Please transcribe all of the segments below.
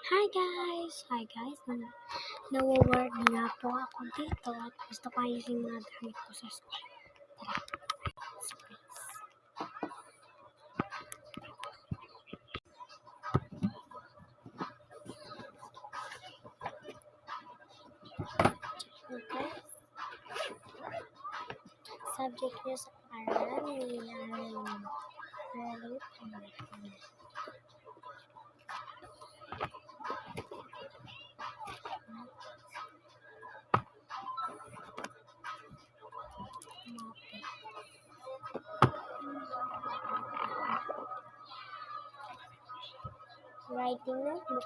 Hi guys, nawa-work nga po ako dito at gusto ko ayusin mga gamit ko sa school. Okay. Subject niyo sa aralan. Writing notebook.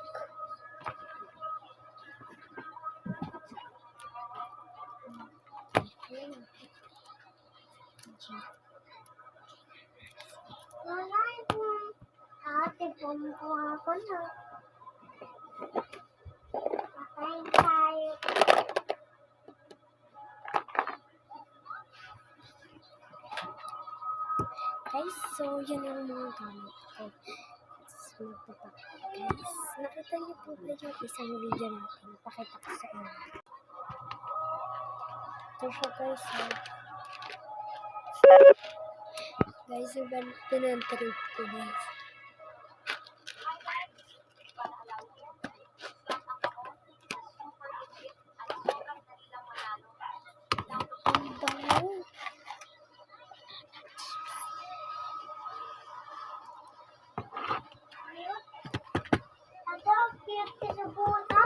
Wala po. Ate po ako na. Patayin tayo. Guys, so yun ang mga gamit ko. Magpapak. Guys, nakita niyo po ba yung isang video natin? Pakita ko sa inyo. Ito siya guys. Guys, yung pinantrip ko guys. Ang bango. Ada cute sa buta.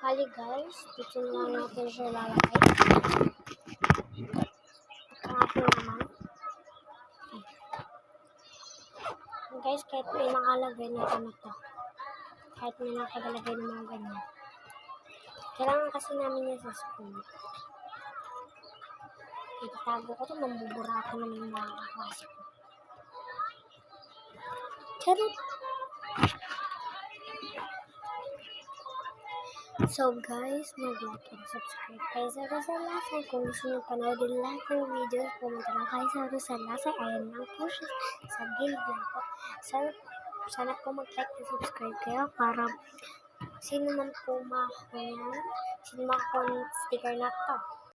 Hali guys, dito na natin siya lalagay. Ito naman. Guys, kahit pinakalagay natin ito. Kahit may nakagalagay ng mga ganyan. Kailangan kasi namin yan sa school. Itatago ko ito, mambubura ako naman yung mga kaklase ko. Charot! So guys, mag-like and subscribe kayo sa Rosal Lasay. Kung gusto nyo panoodin lahat ng videos, pumunta lang kayo sa Rosal Lasay. Ayan lang po siya sa guild lang po. Sana po mag-like and subscribe kayo para sino man po makakuha ng sticker na to.